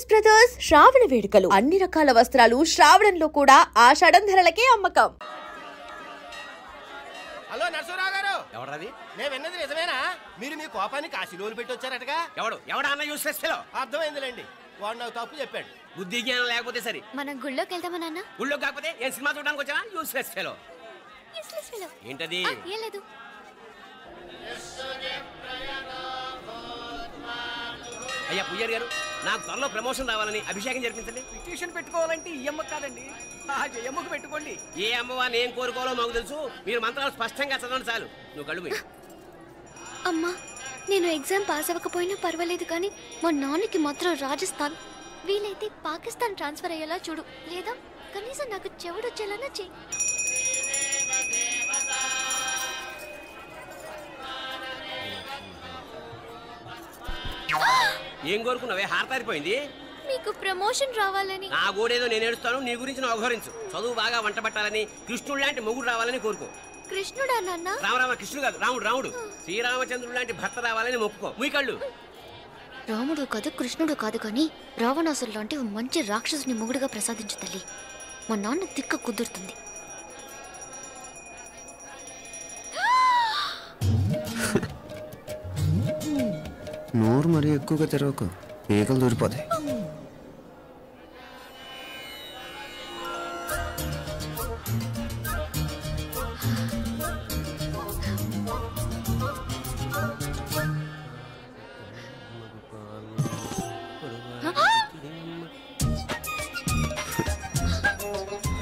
Saris brothers శ్రావణ వేడుకలు అన్ని రకాల వస్త్రాలు శ్రావణంలో కూడా ఆషాఢం ధరలకే అమ్మకం. హలో నరసరావు గారు, ఎవరది? నేను విన్నది నిజమేనా? మీరు మీ కోపానికి కాశీలోలు పెట్టి వచ్చారటగా? ఎవడన్నా యూస్లెస్ ఫెలో. అర్థమైందిలేండి, వాడు నాకు తప్పు చెప్పాడు. బుద్ధి జ్ఞానం లేకపోతే సరే. మనం గుళ్ళోకి వెళ్దామా నాన్న? గుళ్ళో కాకపోతే ఏం సినిమా చూడడానికి వచ్చావా? Useless fellow. ఏంటది? ఏం లేదు. అయ్యా పుయ్యారు గారు, నాకు త్వరలో ప్రమోషన్ రావాలని అభిషేకం జరిపించండి. పిటిషన్ పెట్టుకోవాలంటే ఈ అమ్మ కాదండి, ఆ జయమ్మకు పెట్టుకోండి. ఏ అమ్మవారిని ఏం కోరుకోవాలో మాకు తెలుసు. మీరు మంత్రాలు స్పష్టంగా చదవండి చాలు. నువ్వు కళ్ళు పోయి. అమ్మా, నేను ఎగ్జామ్ పాస్ అవ్వకపోయినా పర్వాలేదు, కానీ మా నాన్నకి మాత్రం రాజస్థాన్, వీలైతే పాకిస్తాన్ ట్రాన్స్ఫర్ అయ్యేలా చూడు, లేదా కనీసం నాకు చెవుడొచ్చేలానా చెయ్యి. ఏం కోరుకున్నావే? హారతారిపోయింది. మీకు ప్రమోషన్ రావాలని. నా గోడేదో నేను ఏడుస్తాను, నీ గురించి నువ్వు అవహరించు. చదువు బాగా వంట పట్టాలని, కృష్ణుడు లాంటి మొగుడు రావాలని కోరుకో. కృష్ణుడా నాన్న? రామరామ కృష్ణుడు కాదు, రాముడు. శ్రీరామచంద్రుడు లాంటి భర్త రావాలని మొక్కుకో. మీ కళ్ళు. రాముడు కాదు, కృష్ణుడు కాదు, కానీ రావణాసురు లాంటి మంచి రాక్షసుని మొగుడుగా ప్రసాదించు తల్లి. మా నాన్న తిక్క కుదురుతుంది. నోరు మరీ ఎక్కువగా తెరవకు, ఈగలు దూరిపోతాయి.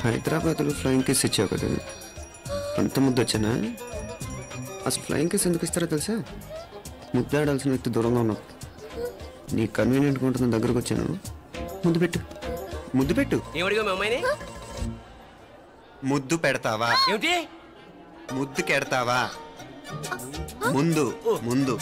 హైదరాబాద్లో ఫ్లయింగ్ కేస్ ఇచ్చావు కదా, అంత ముద్దు వచ్చానా? అసలు ఫ్లయింగ్ కేస్ ఎందుకు ఇస్తారో తెలుసా? ముద్దాడాల్సిన వ్యక్తి దూరంగా ఉన్నావు. నీ కన్వీనియంట్గా ఉంటుంది, దగ్గరకు వచ్చాను. ముద్దు పెట్టు. ఏమడిగా మా అమ్మాయిని? ముద్దు పెడతావా? ఏమిటి? ముద్దు కెడతావా? ముందు ముందు.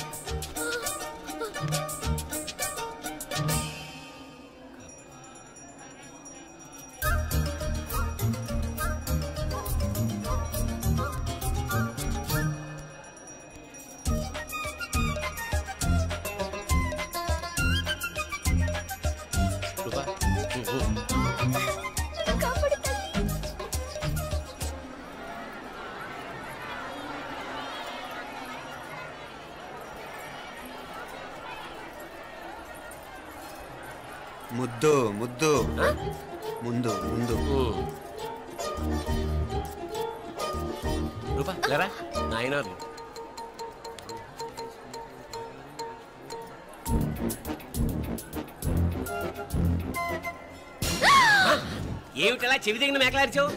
ముద్దు ముద్దు ముందు ముందు. రూపా లేరా నాయనారు. ఏమిటలా చెవి తగిన మేకలారిచావు?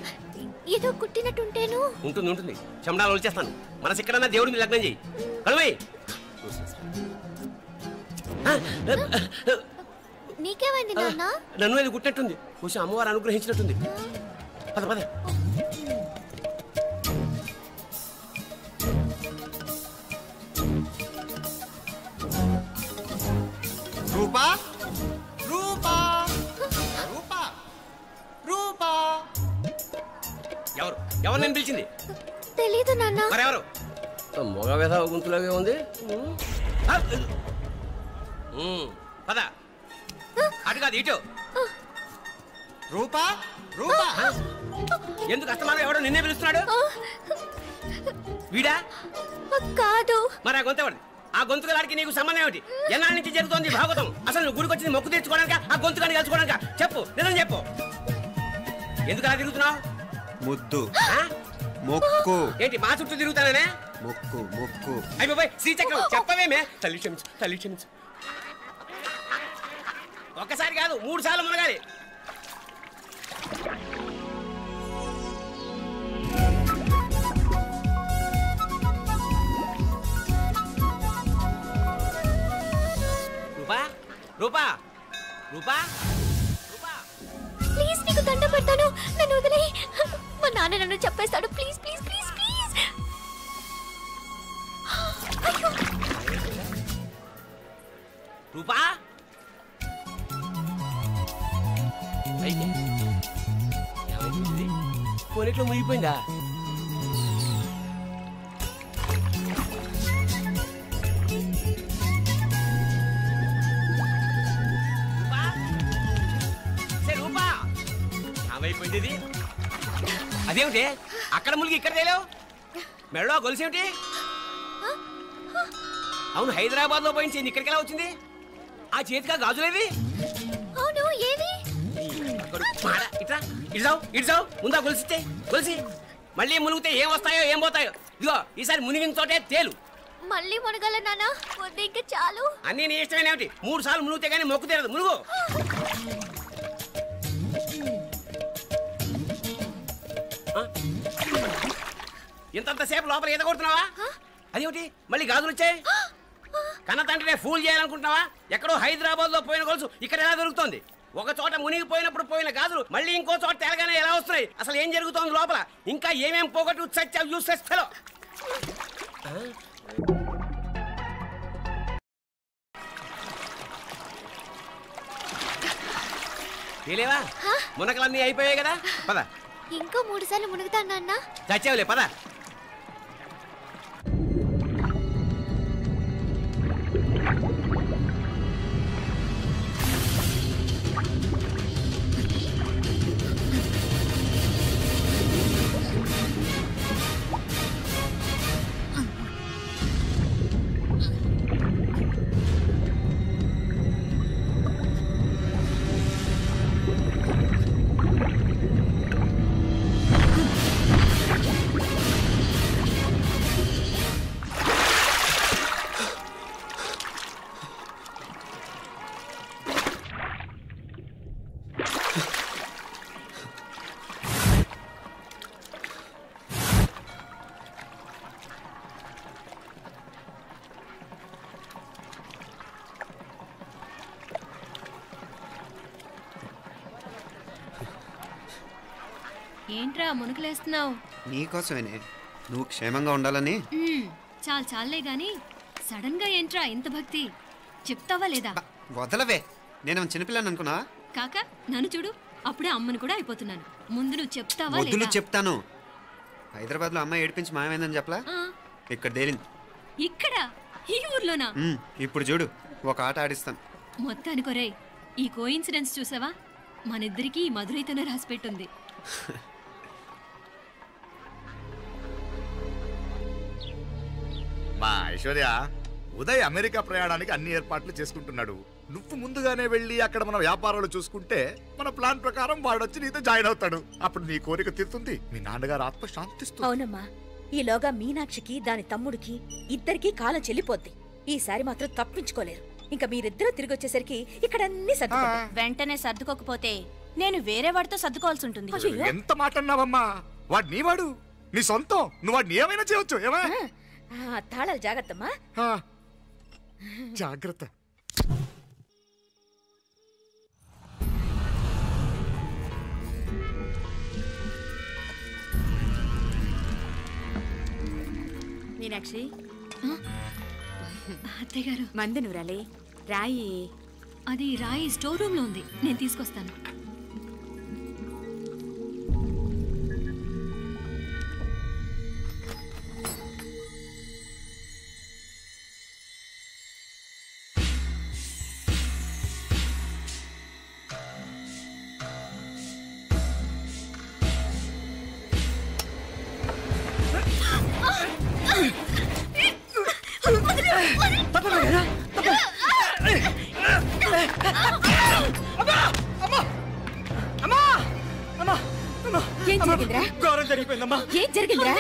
ఏదో కుట్టినట్టుంటేను. ఉంటుంది. చెమడాలు వచ్చేస్తాను. మనసు ఎక్కడన్నా దేవుడి మీద లగ్నం చేయి. కలువై. నీకేమైంది నాన్న? నన్ను అది గుట్టినట్టుంది. కొంచెం అమ్మవారు అనుగ్రహించినట్టుంది. పద పద. రూపా రూపా రూపా రూపా. ఎవరు నేను పిలిచింది? తెలీదు నాన్న. మరెవరు? మొగ వేధ గుంతులాగే ఉంది. పద. అటు కాదు ఇటు. రూపా రూపా. ఎందుకు అస్తమానం ఎవడో నిన్నే పిలుస్తున్నాడు? వీడా కాదు. మరి ఆ గొంతు ఎవరిది? ఆ గొంతుగాడికి నీకు సంబంధం ఏమిటి? ఎన్నాళ్ళ నుంచి జరుగుతోంది భాగవతం? అసలు నువ్వు గుడికి వచ్చింది మొక్కు తీర్చుకోవడానిక, ఆ గొంతుగాడిని కలుసుకోవడానిక? చెప్పు, నిజం చెప్పు. ఎందుకు అలా తిరుగుతున్నావు? ముద్దు మొక్కు. ఏంటి మా చుట్టూ తిరుగుతానే? మొక్కు మొక్కు. అయిపోయి శ్రీచక్రం చెప్పవేమే? తల్లి క్షమించు. ఒక్కసారి కాదు 3 సార్లు మునగాలి. రూపా రూపా రూపా రూపా, ప్లీజ్ నీకు దండ పెడతాను, నన్ను వదిలే. మా నాన్న నన్ను చెప్పేస్తాడు. Please please please please. Rupa కొనిట్లో మునిగిపోయిందా? రూపా ఏమైపోయింది ఇది? అదేమిటి అక్కడ ములిగి ఇక్కడ తేలేవు? మెడలో గొలుసేమిటి? అవును, హైదరాబాద్ లో పోయించింది, ఇక్కడికి ఎలా వచ్చింది? ఆ చేతిగా గాజులేవి? అవును ఏవి? ఇట్రా ఇడ్సావు ముందా గొలిసితే గొలిసి మళ్ళీ మునిగితే ఏం వస్తాయో ఏం పోతాయో. ఇదిగో ఈసారి మునిగిన చోటే తేలు. మళ్ళీ మునగల నాన్న, వద్దు ఇంకా చాలు. అన్నీ నీ ఇష్టమేనేమిటి? 3 సార్లు మునిగితే కానీ మొక్కు తీరదు. మునుగు. ఇంతంతసేపు లోపల ఈత కొడుతున్నావా? అదేమిటి మళ్ళీ గాజులు వచ్చాయి? కన్న తండ్రినే ఫూల్ చేయాలనుకుంటున్నావా? ఎక్కడో హైదరాబాద్ లో పోయిన గొలుసు ఇక్కడ ఎలా దొరుకుతుంది? ఒక చోట మునిగిపోయినప్పుడు పోయిన గాజులు మళ్ళీ ఇంకో చోట తేలగానే ఎలా వస్తున్నాయి? అసలు ఏం జరుగుతోంది లోపల? ఇంకా ఏమేం పోగొట్టు చచ్చావు యూస్లెస్ ఫెలో. తెలియవా? మునకలన్నీ అయిపోయాయి కదా, పద. ఇంకో 3 సార్లు మునుగుతాను నాన్న. చచ్చావులే, పద. ఏంట్రా మునుకులేస్తున్నావు? నీకోసమేనే, నువ్వు క్షేమంగా ఉండాలని. చాలే గాని సడన్ గా ఏంట్రా ఇంత భక్తి? చెప్తావా లేదా? వదలవే, నేను చిన్నపిల్లని అనుకున్నా. కాక నన్ను చూడు, అప్పుడే అమ్మను కూడా అయిపోతున్నాను. ముందు నువ్వు చెప్తావా వద్దులు లేదా? చెప్తాను. హైదరాబాద్ లో అమ్మాయి ఏడిపించి మాయమైందని చెప్పలా, ఇక్కడ తేలింది. ఇక్కడ ఈ ఊర్లోనా? ఇప్పుడు చూడు, ఒక ఆట ఆడిస్తాను. మొత్తానికొరే ఈ కోయిన్సిడెన్స్ చూసావా? మనిద్దరికి ఈ మధురైతోనే రాసిపెట్టుంది. మా ఐశ్వర్య, ఉదయ్ అమెరికా ప్రయాణానికి అన్ని ఏర్పాట్లు చేసుకుంటున్నాడు. నువ్వు ముందుగానే వెళ్ళి అక్కడ మన వ్యాపారాలు చూసుకుంటే మన ప్లాన్ ప్రకారం వాడొచ్చి నీతో జాయిన్ అవుతాడు. అప్పుడు నీ కోరిక తీరుతుంది, మీ నాన్నగారు ఆత్మ శాంతిస్తుంది. అవునమ్మా, ఈలోగా మీనాక్షికి దాని తమ్ముడికి ఇద్దరికి కాలం చెల్లిపోద్ది. ఈసారి మాత్రం తప్పించుకోలేరు. ఇంకా మీరిద్దరూ తిరిగి వచ్చేసరికి ఇక్కడ అన్ని సర్దుకుంటాయి. వెంటనే సర్దుకోకపోతే నేను వేరే వాడితో సర్దుకోవాల్సి ఉంటుంది. ఎంత మాట అన్నావమ్మా? వాడు నీ వాడు, నీ సొంతం. నువ్వు వాడిని ఏమైనా చేయొచ్చు. ఏమా తాళాలు జాగ్రత్తమ్మా. జాగ్రత్త. మీనాక్షి, అత్తయ్య గారు, మందు నూరాలి. రాయి అది రాయి స్టోర్ రూమ్ లో ఉంది, నేను తీసుకొస్తాను. ఘోరం జరిగిపోయిందమ్మా. ఏం జరిగిందిరా?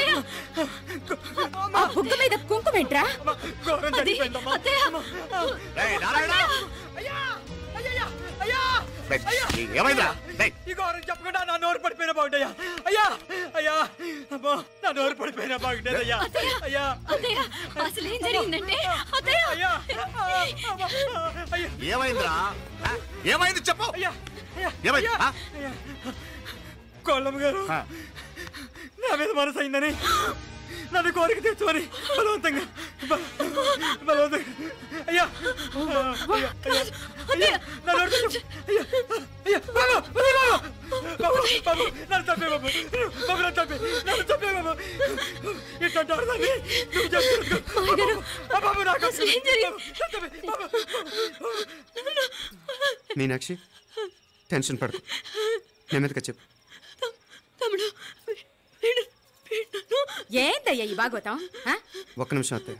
బుగ్గ మీద కుంకుమేంట్రా? ఘోరం జరిగిపోయిందమ్మా. ఈ ఘోరం చెప్పకుండా నా నోరు పడిపోయిన బాగుంటాయా? అయ్యా అయ్యా, అమ్మా, నా నోరు పడిపోయిన బాగుంటేదయ్యా. అయ్యా అసలు ఏం జరిగిందంటే అయ్యా, ఏమైందిరా? ఏమైంది చెప్పు. అయ్యా ఏమైంది? కోళ్ళమ్మ గారు నా మీద మనసు అయిందని నన్ను కోరిక తెచ్చుకొని బలవంతంగా అయ్యా నన్ను చంపే బాబు, నన్ను చంపే బాబు. ఇట్లాంటి ఆడదాన్ని నువ్వు చెప్తున్నావు బాబు. నాకు మీనాక్షి, టెన్షన్ పడకు, నెమ్మదిగా చెప్పు. ఏందయ్యా ఈ భాగవతం ఆ? ఒక్క నిమిషం అత్తయ్య.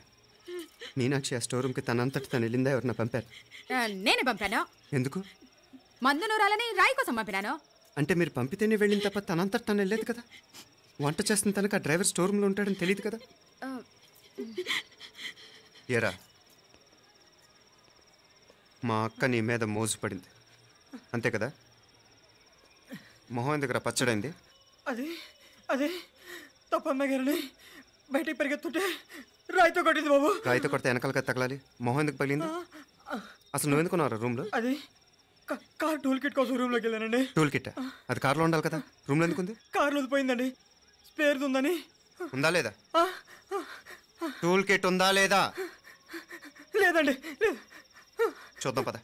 మీనాక్షి ఆ స్టోర్ రూమ్కి తనంతటి తను వెళ్ళిందా ఎవరన్నా పంపారు? నేనే పంపాను. ఎందుకు? మందు నూరాలని రాయి కోసం పంపినాను. అంటే మీరు పంపితేనే వెళ్ళిన తప్ప తనంతటి తను వెళ్ళలేదు కదా. వంట చేస్తున్న తనకు ఆ డ్రైవర్ స్టోర్ రూమ్లో ఉంటాడని తెలియదు కదా. ఏరా, మా అక్క నీ మీద మోజు పడింది అంతే కదా. మొహం ఎందుకు పచ్చడైంది? అదే తప్పమ్మాయి గారిని బయటికి పరిగెత్తుంటే రాయితో కొట్టింది బాబు. రాయితో కొడితే వెనకాలగా తగలాలి. మొహం ఎందుకు పగిలింది? అసలు నువ్వు ఎందుకున్నారా రూమ్లో? అది కార్ టూల్ కిట్ కోసం రూమ్లోకి వెళ్ళానండి. టూల్ కిట్ అది కార్లో ఉండాలి కదా, రూమ్లో ఎందుకుంది? కార్లో పోయిందండి. స్పేర్ ఉందని. ఉందా లేదా? టూల్ కిట్ ఉందా లేదా? లేదండి. చూద్దాం పద.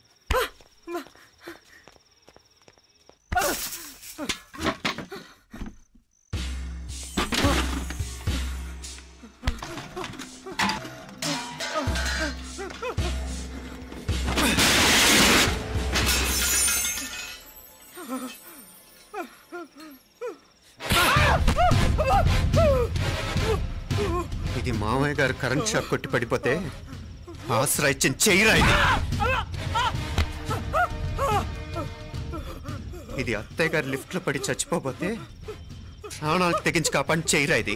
ఇది మామయ్య గారు కరెంట్ షాక్ కొట్టి పడిపోతే ఆసరా ఇచ్చిన చెయ్యిరా ఇది. ఇది అత్తయ్య గారు లిఫ్ట్ లో పడి చచ్చిపోతే ప్రాణాలకు తెగించి కాపాడి చెయ్యిరా ఇది.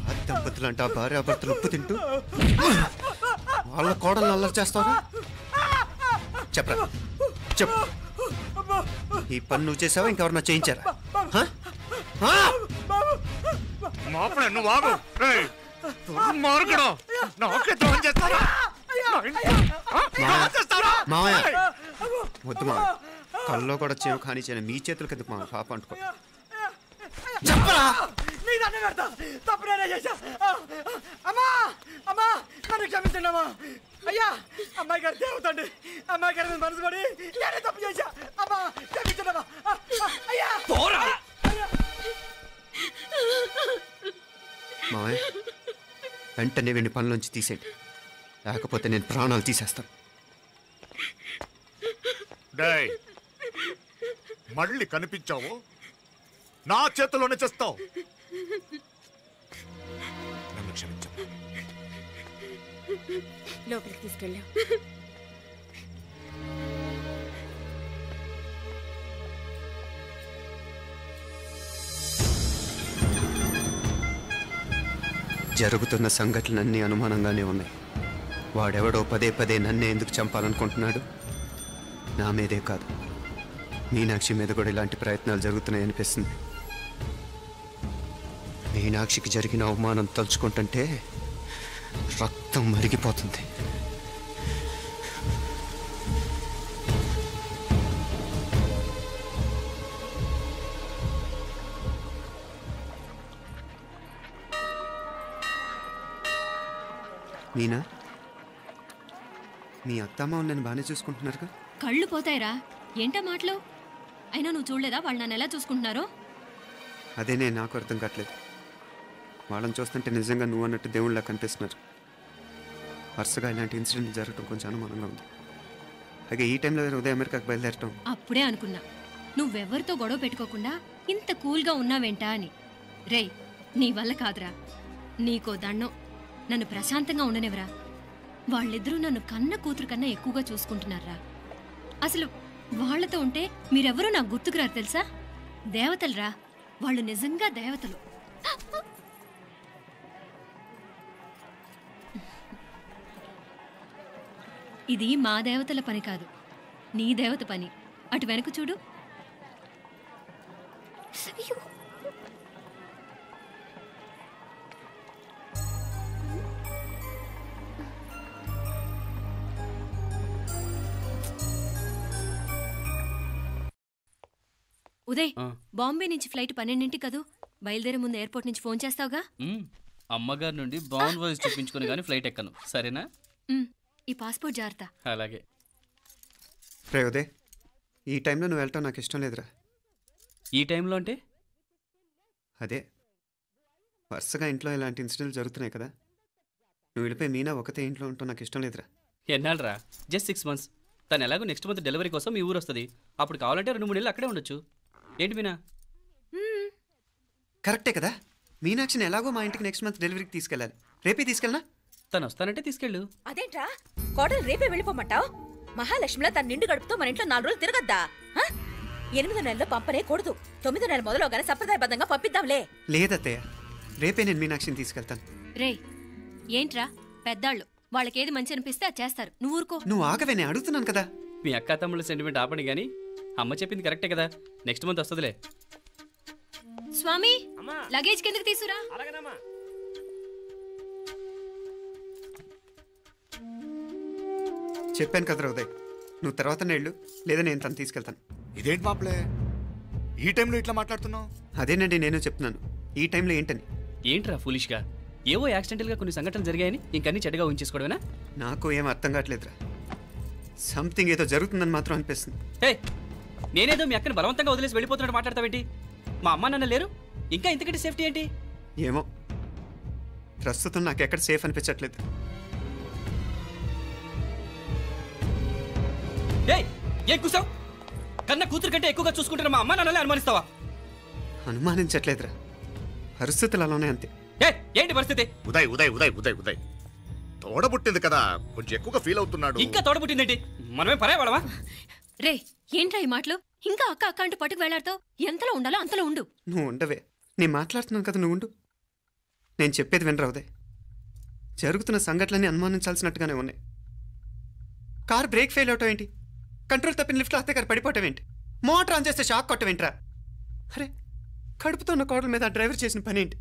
ఆ దంపతులంట భార్యాభర్తలు ఉప్పు తింటూ వాళ్ళ కోడలు అల్లరి చేస్తారా? చెప్పరా చెప్పు. ఈ పని నువ్వు చేసావా ఇంకెవరన్నా చేయించారా? మావయ్య వద్దు మావయ్య, కల్లో కూడా చేవు కానీ చేయను. మీ చేతులు కింద మా పాప అంటుకో. చెప్పరా? అమ్మా అమ్మా నన్ను క్షమించండి అమ్మా. అయ్యా అమ్మాయి గారు దేవతండి. అమ్మాయి గారి మనసు పడి నేనే తప్పు చేశా. అమ్మా క్షమించండి అమ్మా. అయ్యా మావయ్య వెంటనే వీడిని పనిలోంచి తీసేయండి, లేకపోతే నేను ప్రాణాలు తీసేస్తాను. మళ్ళీ కనిపించావు నా చేతిలోనే చేస్తావు. నన్ను క్షమించమ్మా. లోపలికి తీసుకెళ్ళాం. జరుగుతున్న సంఘటనలన్నీ అనుమానంగానే ఉన్నాయి. వాడెవడో పదే పదే నన్నే ఎందుకు చంపాలనుకుంటున్నాడు? నా మీదే కాదు, మీనాక్షి మీద కూడా ఇలాంటి ప్రయత్నాలు జరుగుతున్నాయనిపిస్తుంది. మీనాక్షికి జరిగిన అవమానం తలుచుకుంటుంటే రక్తం మరిగిపోతుంది. మీనా, మీ అత్తమ్మ నన్ను బాగానే చూసుకుంటున్నారుగా? కళ్ళు పోతాయిరా, ఏంటా మాటలు? అయినా నువ్వు చూడలేదా వాళ్ళు నన్ను ఎలా చూసుకుంటున్నారో? అదేనే నాకు అర్థం కావట్లేదు. వాళ్ళని చూస్తుంటే నిజంగా నువ్వు అన్నట్టు దేవుళ్ళ కనిపిస్తున్నారు. వరుసగా ఇలాంటి ఇన్సిడెంట్ జరగడం కొంచెం అనుమానంగా ఉంది. అలాగే ఈ టైంలో ఉదయం అమెరికాకు బయలుదేరటం. అప్పుడే అనుకున్నా నువ్వెవరితో గొడవ పెట్టుకోకుండా ఇంత కూల్గా ఉన్నావేంటా అని. రేయ్, నీ వల్ల కాదురా, నీకో దండం. నన్ను ప్రశాంతంగా ఉండనివరా. వాళ్ళిద్దరూ నన్ను కన్న కూతురు కన్నా ఎక్కువగా చూసుకుంటున్నారా. అసలు వాళ్లతో ఉంటే మీరెవరూ నాకు గుర్తుకురారు తెలుసా? దేవతలురా వాళ్ళు, నిజంగా దేవతలు. ఇది మా దేవతల పని కాదు, నీ దేవత పని. అటు వెనక చూడు. ఉదయ్, బాంబే నుంచి ఫ్లైట్ 12ంటికి కదూ. బయలుదేరే ముందు ఎయిర్పోర్ట్ నుంచి ఫోన్ చేస్తావుగా? అమ్మగారి నుండి బాండ్ వాయిస్ చూపించుకుని కానీ ఫ్లైట్ ఎక్కను, సరేనా? ఈ పాస్పోర్ట్ జాగ్రత్త. అలాగే. రే ఉదయ్, ఈ టైంలో నువ్వు వెళ్ళటం నాకు ఇష్టం లేదురా. ఈ టైంలో అంటే? అదే వరుసగా ఇంట్లో ఇలాంటి ఇన్సిడెంట్లు జరుగుతున్నాయి కదా. నువ్వు వెళ్ళిపోయి మీనా ఒకతే ఇంట్లో ఉంటావు నాకు ఇష్టం లేదురా. ఎన్నాళ్ళరా? Just 6 months. తను ఎలాగో నెక్స్ట్ మంత్ డెలివరీ కోసం మీ ఊరు వస్తుంది. అప్పుడు కావాలంటే 2-3 నెలలు అక్కడే ఉండొచ్చు. ఏంటి మీనా? కరెక్టే కదా, మీనాక్షిని ఎలాగో మా ఇంటికి నెక్స్ట్ మంత్ డెలివరీకి తీసుకెళ్ళాలి. రేపే తీసుకెళ్ళనా? తను వస్తానంటే తీసుకెళ్ళు. అదేంట్రా కోడలు రేపే వెళ్ళిపోమంటావు? మహాలక్ష్మిలా తన నిండు గడుపుతో మన ఇంట్లో 4 రోజులు తిరగద్దా? 8వ నెలలో పంపనే కూడదు. 9వ నెల మొదలుగానే సంప్రదాయబద్ధంగా పంపిద్దాంలే. లేదత్తయ్య, రేపే నేను మీనాక్షిని తీసుకెళ్తాను. రే ఏంట్రా పెద్దాళ్ళు, వాళ్ళకేది మంచి అనిపిస్తే అది చేస్తారు. నువ్వు ఊరుకో. నువ్వు ఆగవే, నేను అడుగుతున్నాను కదా. మీ అక్క తమ్ముళ్ళ సెంటిమెంట్ ఆపండి కానీ అమ్మ చెప్పింది కరెక్టే కదా, నెక్స్ట్ మంత్ వస్తుందిలే. స్వామి లగేజ్ కిందకి తీసురా. చెప్పాను కదరా ఉదయ్, నువ్వు తర్వాత నేళ్ళు లేదా నేను తను తీసుకెళ్తాను. ఇదేంటి మాప్లే ఈ టైంలో ఇట్లా మాట్లాడుతున్నావు? అదేనండి నేను చెప్తున్నాను, ఈ టైంలో ఏంటని. ఏంట్రా ఫులిష్గా ఏవో యాక్సిడెంటల్గా కొన్ని సంఘటనలు జరిగాయని ఇంకన్నీ చెడ్డగా ఉంచేసుకోవడమేనా? నాకు ఏం అర్థం కావట్లేదురా, సంథింగ్ ఏదో జరుగుతుందని మాత్రం అనిపిస్తుంది. హే, నేనేదో మీ అక్కని బలవంతంగా వదిలేసి వెళ్ళిపోతున్నట్టు మాట్లాడతావేంటి? మా అమ్మ నాన్న లేరు, ఇంకా ఇంతకంటే సేఫ్టీ ఏంటి? ఏమో, ప్రస్తుతం నాకు ఎక్కడ సేఫ్ అనిపించట్లేదు. ఏం కూసావు? కన్న కూతురు కంటే ఎక్కువగా చూసుకుంటున్న మా అమ్మ నాన్నలే అనుమానిస్తావా? అనుమానించట్లేదురా, పరిస్థితులు అలానే అంతే. ఏంటి పరిస్థితి? ఉదయ్ ఉదయ్ ఉదయ్ ఉదయ్ ఉదయ్ తోడబుట్టింది కదా, కొంచెం ఎక్కువగా ఫీల్ అవుతున్నాడు. ఇంకా తోడబుట్టిందేంటి? మనమే పరాయవాడవా? రే ఏంట్రా ఈ మాటలు? ఇంకా అక్క అక్క అంటూ పట్టుకు వెళ్లాడుతో ఎంతలో ఉండాలో అంతలో ఉండు. నువ్వు ఉండవే, నేను మాట్లాడుతున్నాను కదా, నువ్వు ఉండు. నేను చెప్పేది వినరా ఉదయ్, జరుగుతున్న సంఘటనలన్నీ అనుమానించాల్సినట్టుగానే ఉన్నాయి. కార్ బ్రేక్ ఫెయిల్ అవటం ఏంటి, కంట్రోల్ తప్పిన లిఫ్ట్లో అత్తే గారు పడిపోవటం ఏంటి, మోటార్ ఆన్ చేస్తే షాక్ కొట్టం ఏంట్రా? అరే, కడుపుతో ఉన్న కోడల మీద ఆ డ్రైవర్ చేసిన పని ఏంటి?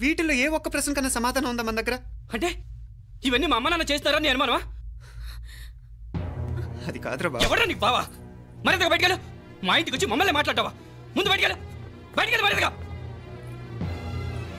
వీటిల్లో ఏ ఒక్క ప్రశ్న కన్నా సమాధానం ఉందా మన దగ్గర? అంటే ఇవన్నీ మా అమ్మ నాన్న చేస్తారా నీ అనుమానమా? అది కాదురా బాబు. ఎవరా నీకు బావా? మరింతగా బయటకెళ్ళు. మా ఇంటికి వచ్చి మమ్మల్ని మాట్లాడతావా? ముందు బయటకెళ్ళు.